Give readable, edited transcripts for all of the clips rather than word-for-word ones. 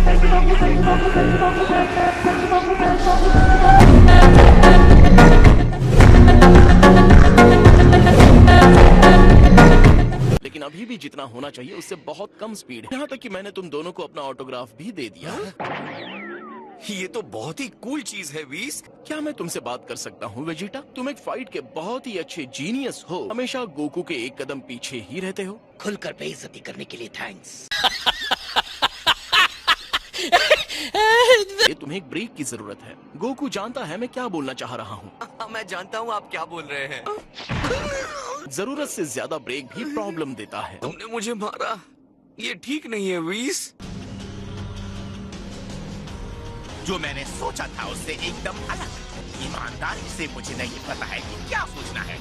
लेकिन अभी भी जितना होना चाहिए उससे बहुत कम स्पीड है। यहाँ तक कि मैंने तुम दोनों को अपना ऑटोग्राफ भी दे दिया। ये तो बहुत ही कूल चीज है वीस। क्या मैं तुमसे बात कर सकता हूँ वेजिटा? तुम एक फाइट के बहुत ही अच्छे जीनियस हो, हमेशा गोकू के एक कदम पीछे ही रहते हो। खुलकर बेइज्जती करने के लिए थैंक्स। ये तुम्हें एक ब्रेक की जरूरत है। गोकू जानता है मैं क्या बोलना चाह रहा हूँ। मैं जानता हूँ आप क्या बोल रहे हैं। जरूरत से ज्यादा ब्रेक भी प्रॉब्लम देता है। तुमने मुझे मारा, ये ठीक नहीं है वीस। जो मैंने सोचा था उससे एकदम अलग। ईमानदारी से मुझे नहीं पता है कि क्या सोचना है।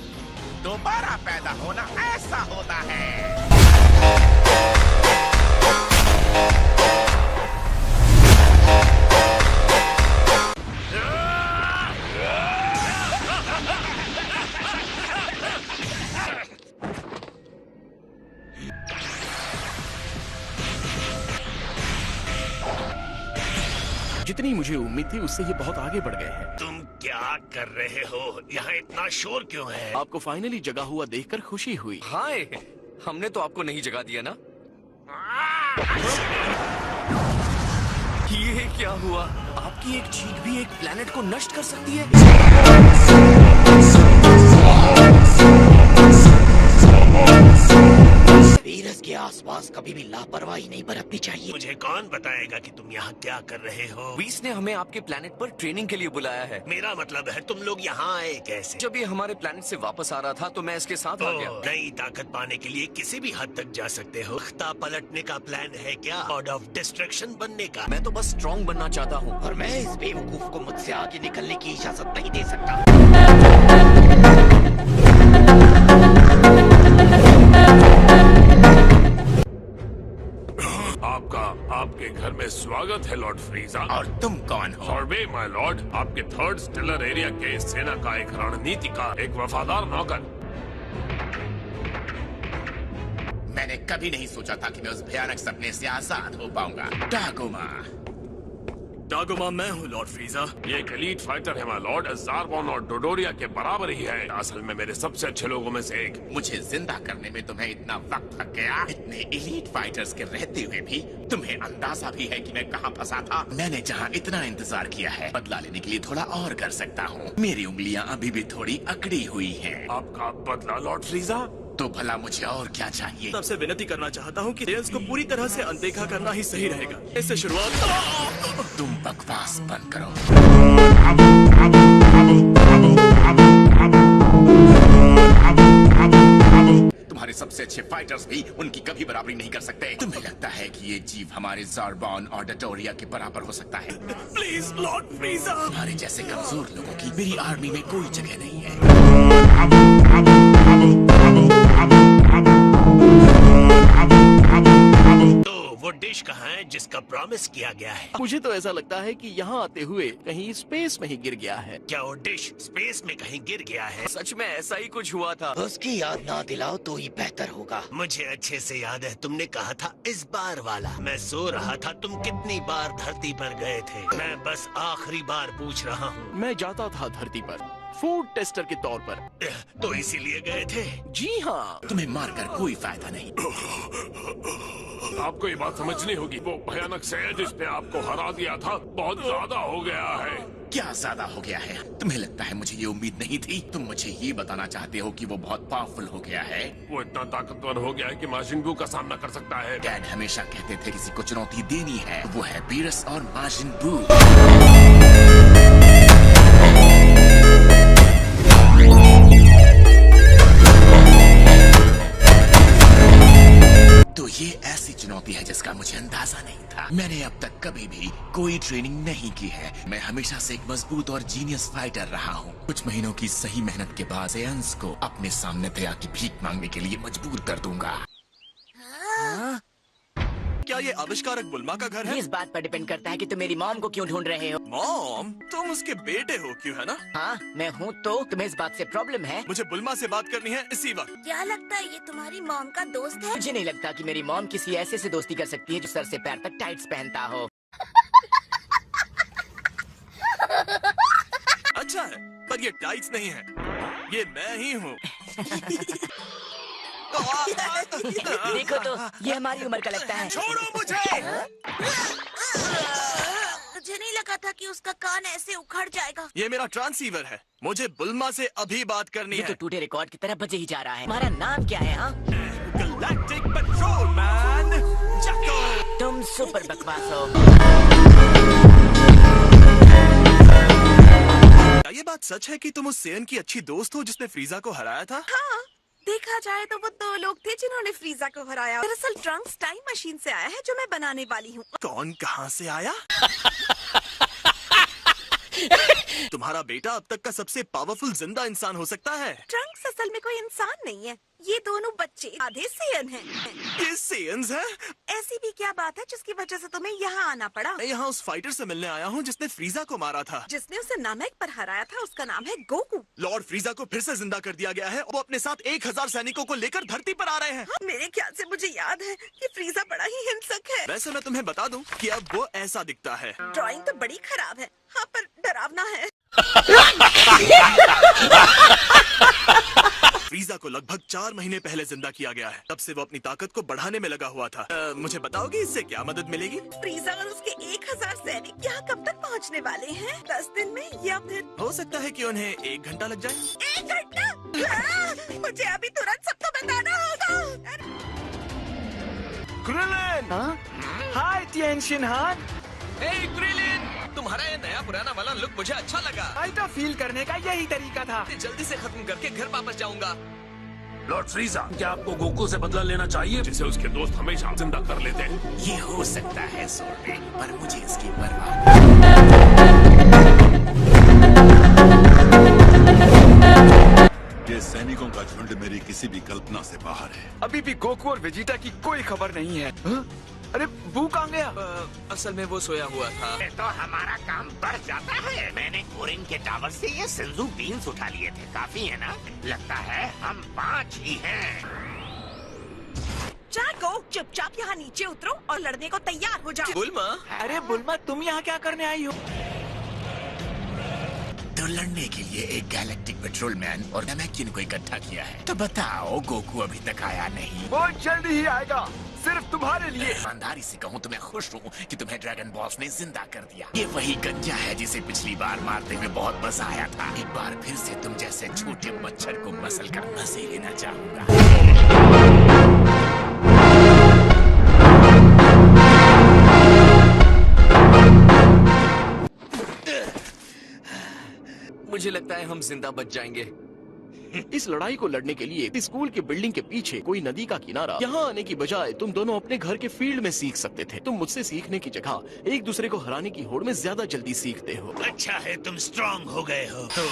दोबारा पैदा होना ऐसा होता है। जितनी मुझे उम्मीद थी उससे ये बहुत आगे बढ़ गए हैं। तुम क्या कर रहे हो? यहाँ इतना शोर क्यों है? आपको फाइनली जगा हुआ देखकर खुशी हुई। हाय, हमने तो आपको नहीं जगा दिया ना। ये क्या हुआ? आपकी एक चीख भी एक प्लेनेट को नष्ट कर सकती है। वीरस के आसपास कभी भी लापरवाही नहीं बरतनी चाहिए। मुझे कौन बताएगा कि तुम यहाँ क्या कर रहे हो? वीस ने हमें आपके प्लेनेट पर ट्रेनिंग के लिए बुलाया है। मेरा मतलब है तुम लोग यहाँ आए कैसे? जब ये हमारे प्लेनेट से वापस आ रहा था तो मैं इसके साथ आ गया। नई ताकत पाने के लिए किसी भी हद तक जा सकते हो। तख्ता पलटने का प्लान है क्या? गॉड ऑफ डिस्ट्रक्शन बनने का? मैं तो बस स्ट्रॉन्ग बनना चाहता हूँ। और मैं इस बेवकूफ को मुझसे आगे निकलने की इजाजत नहीं दे सकता। आपके घर में स्वागत है लॉर्ड फ्रीजा। और तुम कौन हो? सॉर्बे माय लॉर्ड, आपके थर्ड स्टेलर एरिया के सेना का एक रणनीतिकार, एक वफादार नौकर। मैंने कभी नहीं सोचा था कि मैं उस भयानक सपने से आजाद हो पाऊंगा। डागोमा। डागोमा मैं हूँ लॉर्ड फ्रीजा। ये एक एलीट फाइटर है माय लॉर्ड, ज़ारबॉन और डोडोरिया के बराबर ही है। असल में मेरे सबसे अच्छे लोगों में से एक। मुझे जिंदा करने में तुम्हें इतना वक्त लग गया। इतने एलीट फाइटर्स के रहते हुए भी तुम्हें अंदाजा भी है कि मैं कहाँ फंसा था। मैंने जहाँ इतना इंतजार किया है, बदला लेने के लिए थोड़ा और कर सकता हूँ। मेरी उंगलियाँ अभी भी थोड़ी अकड़ी हुई हैं। आपका बदला लॉर्ड फ्रीजा? तो भला मुझे और क्या चाहिए? सबसे विनती करना चाहता हूँ कि जेल्स को पूरी तरह से अनदेखा करना ही सही रहेगा। इससे शुरुआत। तुम बकवास बंद करो। तुम्हारे सबसे अच्छे फाइटर्स भी उनकी कभी बराबरी नहीं कर सकते। तुम्हें लगता है कि ये जीव हमारे ज़ारबॉन और डटोरिया के बराबर हो सकता है? Please Lord फ्रीजा। तुम्हारे जैसे कमजोर लोगों की मेरी आर्मी में कोई जगह नहीं है। वो डिश कहाँ है जिसका प्रॉमिस किया गया है? मुझे तो ऐसा लगता है कि यहाँ आते हुए कहीं स्पेस में ही गिर गया है। क्या वो डिश स्पेस में कहीं गिर गया है? सच में ऐसा ही कुछ हुआ था। उसकी याद ना दिलाओ तो ही बेहतर होगा। मुझे अच्छे से याद है, तुमने कहा था इस बार वाला। मैं सो रहा था, तुम कितनी बार धरती पर गए थे? मैं बस आखिरी बार पूछ रहा हूँ। मैं जाता था धरती पर फूड टेस्टर के तौर पर। तो इसीलिए गए थे? जी हाँ। तुम्हें मारकर कोई फायदा नहीं। आपको ये बात समझनी होगी। वो भयानक शय जिसने आपको हरा दिया था बहुत ज्यादा हो गया है। क्या ज्यादा हो गया है? तुम्हें लगता है मुझे ये उम्मीद नहीं थी? तुम मुझे ये बताना चाहते हो कि वो बहुत पावरफुल हो गया है? वो इतना ताकतवर हो गया है कि माजिन बू का सामना कर सकता है। डैड हमेशा कहते थे किसी को चुनौती देनी है, वो है बीरस और माजिन बू। तो ये ऐसी चुनौती है जिसका मुझे अंदाजा नहीं था। मैंने अब तक कभी भी कोई ट्रेनिंग नहीं की है। मैं हमेशा से एक मजबूत और जीनियस फाइटर रहा हूँ। कुछ महीनों की सही मेहनत के बाद एंस को अपने सामने दया की भीख मांगने के लिए मजबूर कर दूंगा। क्या ये आविष्कारक बुल्मा का घर है? इस बात पर डिपेंड करता है कि तुम मेरी मॉम को क्यों ढूंढ रहे हो। मॉम? तुम उसके बेटे हो क्यों, है ना? हाँ मैं हूँ। तो तुम्हें इस बात से प्रॉब्लम है? मुझे बुल्मा से बात करनी है इसी वक्त। क्या लगता है ये तुम्हारी मॉम का दोस्त है? मुझे नहीं लगता कि मेरी मॉम किसी ऐसे से दोस्ती कर सकती है जो सर से पैर तक टाइट्स पहनता हो। अच्छा है, पर ये टाइट्स नहीं है, ये मैं ही हूँ। देखो तो, ये हमारी उम्र का लगता है। छोड़ो मुझे। मुझे नहीं लगा था कि उसका कान ऐसे उखड़ जाएगा। ये मेरा ट्रांसीवर है, मुझे बुल्मा से अभी बात करनी ये तो है। टूटे रिकॉर्ड की तरह बजे ही जा रहा है। हमारा नाम क्या है? हाँ, गैलेक्टिक पेट्रोलमैन जैको। तुम सुपर बकवास हो। क्या ये बात सच है कि तुम उस सेयन की अच्छी दोस्त हो जिसने फ्रीजा को हराया था? हाँ, देखा जाए तो वो 2 लोग थे जिन्होंने फ्रीजा को हराया। दरअसल ट्रंक्स टाइम मशीन से आया है जो मैं बनाने वाली हूँ। कौन कहाँ से आया? तुम्हारा बेटा अब तक का सबसे पावरफुल जिंदा इंसान हो सकता है। ट्रंक्स असल में कोई इंसान नहीं है, ये दोनों बच्चे आधे सेयन हैं। ये सेयन्स हैं? ऐसी भी क्या बात है जिसकी वजह से तुम्हें यहाँ आना पड़ा? मैं यहाँ उस फाइटर से मिलने आया हूँ जिसने फ्रीजा को मारा था। जिसने उसे नामेक पर हराया था उसका नाम है गोकू। लॉर्ड फ्रीजा को फिर से जिंदा कर दिया गया है। वो अपने साथ 1000 सैनिकों को लेकर धरती पर आ रहे हैं। मेरे ख्याल से मुझे याद है कि फ्रीजा बड़ा ही हिंसक है। वैसे मैं तुम्हें बता दूं कि अब वो ऐसा दिखता है। ड्राइंग तो बड़ी खराब है, हाँ, पर डरावना है। फ्रीजा को लगभग 4 महीने पहले जिंदा किया गया है। तब से वो अपनी ताकत को बढ़ाने में लगा हुआ था। मुझे बताओगे इससे क्या मदद मिलेगी? फ्रीजा और उसके 1000 सैनिक यहाँ कब तक पहुँचने वाले हैं? 10 दिन में या फिर हो सकता है कि उन्हें 1 घंटा लग जाए। 1 घंटा? मुझे अभी तुरंत सबको बताना होगा। क्रिलिन! हाय तिएनशिन हान! तुम्हारा ये नया पुराना वाला लुक मुझे अच्छा लगा। फाइटर फील करने का यही तरीका था। जल्दी से खत्म करके घर वापस जाऊंगा। लॉर्ड फ्रीजा, क्या आपको गोकू से बदला लेना चाहिए जिसे उसके दोस्त हमेशा जिंदा कर लेते हैं? ये हो सकता है सोर्बे, पर मुझे इसकी परवाह नहीं। ये सैनिकों का झुंड मेरी किसी भी कल्पना से बाहर है। अभी भी गोकू और वेजिटा की कोई खबर नहीं है। हाँ? अरे बू कहाँ गया? असल में वो सोया हुआ था। तो हमारा काम बढ़ जाता है। मैंने कोरिन के टावर से ये सिंजू बीन्स उठा लिए थे। काफी है ना? लगता है हम 5 ही हैं। जाको, चुपचाप यहाँ नीचे उतरो और लड़ने को तैयार हो जाओ। बुल्मा, अरे बुल्मा, तुम यहाँ क्या करने आई हो? तो लड़ने के लिए एक गैलेक्टिक पेट्रोलमैन और नमैकिन को इकट्ठा किया है। तो बताओ, गोकू अभी तक आया नहीं। वो जल्दी ही आएगा, सिर्फ तुम्हारे लिए। ईमानदारी से कहूँ तो मैं खुश हूँ कि तुम्हें ड्रैगन बॉस ने जिंदा कर दिया। ये वही गंजा है जिसे पिछली बार मारते हुए बहुत मजा आया था। एक बार फिर से तुम जैसे छोटे मच्छर को मसल कर मजे लेना चाहूंगा। मुझे लगता है हम जिंदा बच जाएंगे। इस लड़ाई को लड़ने के लिए स्कूल की बिल्डिंग के पीछे कोई नदी का किनारा, यहाँ आने की बजाय तुम दोनों अपने घर के फील्ड में सीख सकते थे। तुम मुझसे सीखने की जगह एक दूसरे को हराने की होड़ में ज्यादा जल्दी सीखते हो। अच्छा है तुम स्ट्रांग हो गए हो, तो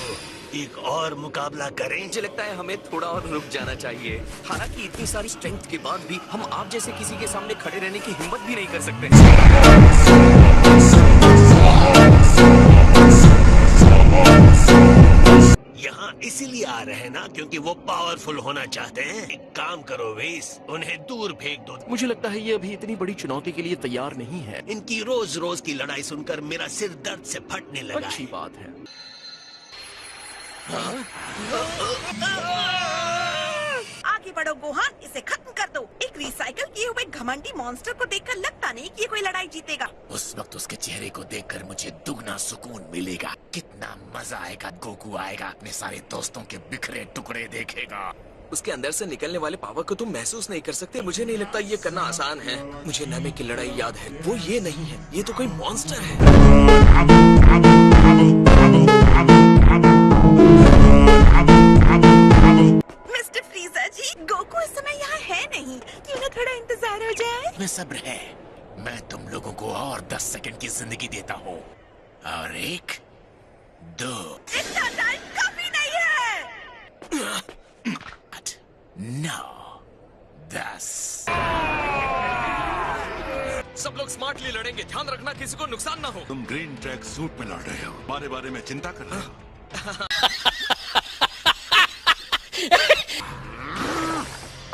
एक और मुकाबला करें? मुझे लगता है हमें थोड़ा और रुक जाना चाहिए। हालांकि इतनी सारी स्ट्रेंथ के बाद भी हम आप जैसे किसी के सामने खड़े रहने की हिम्मत भी नहीं कर सकते। यहाँ इसीलिए आ रहे हैं ना क्योंकि वो पावरफुल होना चाहते हैं। एक काम करो वेस, उन्हें दूर फेंक दो। मुझे लगता है ये अभी इतनी बड़ी चुनौती के लिए तैयार नहीं है। इनकी रोज रोज की लड़ाई सुनकर मेरा सिर दर्द से फटने लगा अच्छी है। बात है। आगे बढ़ो गोहान, इसे खत्म कर दो। एक रिसाइकल किए हुए घमंडी मॉन्स्टर को देखकर लगता नहीं कि ये कोई लड़ाई जीतेगा। उस वक्त उसके चेहरे को देखकर मुझे दुगना सुकून मिलेगा। कितना मजा आएगा। गोकू आएगा, अपने सारे दोस्तों के बिखरे टुकड़े देखेगा। उसके अंदर से निकलने वाले पावर को तुम महसूस नहीं कर सकते। मुझे नहीं लगता ये करना आसान है। मुझे नामे की लड़ाई याद है, वो ये नहीं है, ये तो कोई मॉन्स्टर है। मिस्टर फ्रीजा जी, गोकू इस समय यहाँ है नहीं, क्यों ना थोड़ा इंतजार हो जाए? में सब्र है। मैं तुम लोगों को और 10 सेकंड की जिंदगी देता हूँ। और 1, 2, इतना टाइम काफी नहीं है। 8, 9, 10। सब लोग स्मार्टली लड़ेंगे, ध्यान रखना किसी को नुकसान ना हो। तुम ग्रीन ट्रैक सूट में लड़ रहे हो, बारे बारे में चिंता कर रहे हो।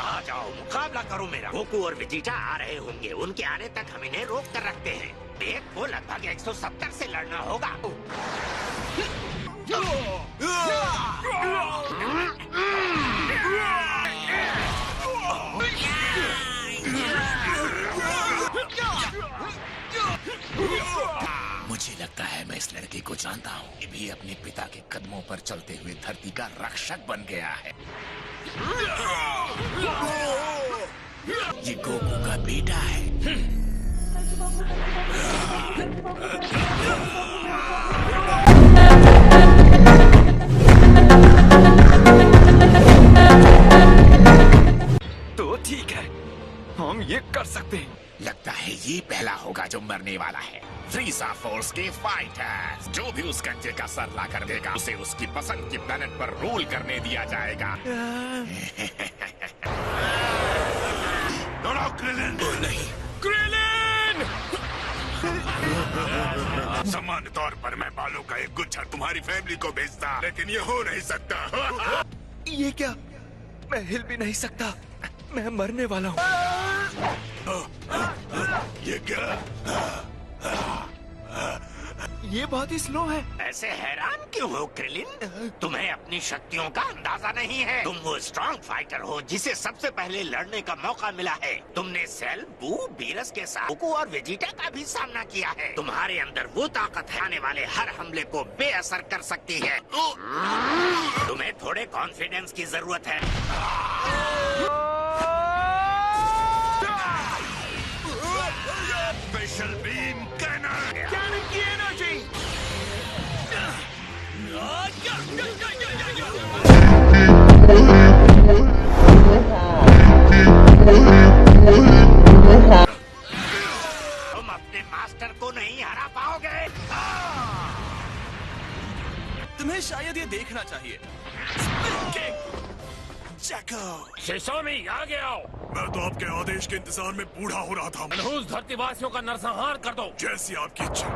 आ जाओ, मुकाबला करो मेरा। गोकू और वेजिटा आ रहे होंगे, उनके आने तक हम इन्हें रोक कर रखते हैं। एक को लगभग 170 से लड़ना होगा। मुझे लगता है मैं इस लड़के को जानता हूँ। ये भी अपने पिता के कदमों पर चलते हुए धरती का रक्षक बन गया है। ये गोकू का बेटा है। तो ठीक है, हम ये कर सकते हैं। लगता है ये पहला होगा जो मरने वाला है। फ्रीजा फोर्स के फाइटर्स, जो भी उस गंजे का सर ला कर देगा उसे उसकी पसंद की प्लेनेट पर रूल करने दिया जाएगा। दौड़ाओ क्रिलिन। नहीं, क्रिलिन! सामान्य तौर पर मैं बालों का एक गुच्छा तुम्हारी फैमिली को भेजता, लेकिन ये हो नहीं सकता। ये क्या? मैं हिल भी नहीं सकता। मैं मरने वाला हूँ। ये क्या? ये बहुत ही स्लो है। ऐसे हैरान क्यों हो क्रिलिन? तुम्हें अपनी शक्तियों का अंदाजा नहीं है। तुम वो स्ट्रॉन्ग फाइटर हो जिसे सबसे पहले लड़ने का मौका मिला है। तुमने सेल, बू, बीरस के साथ गोकू और वेजिटा का भी सामना किया है। तुम्हारे अंदर वो ताकत है आने वाले हर हमले को बेअसर कर सकती है। तुम्हें थोड़े कॉन्फिडेंस की जरूरत है। Special beam cannon. तुम अपने मास्टर को नहीं हरा पाओगे। तुम्हें शायद ये देखना चाहिए। शिशोमी, आगे आओ। मैं तो आपके आदेश के इंतजार में बूढ़ा हो रहा था। मनहूस धरतीवासियों का नरसंहार कर दो। जैसी आपकी इच्छा।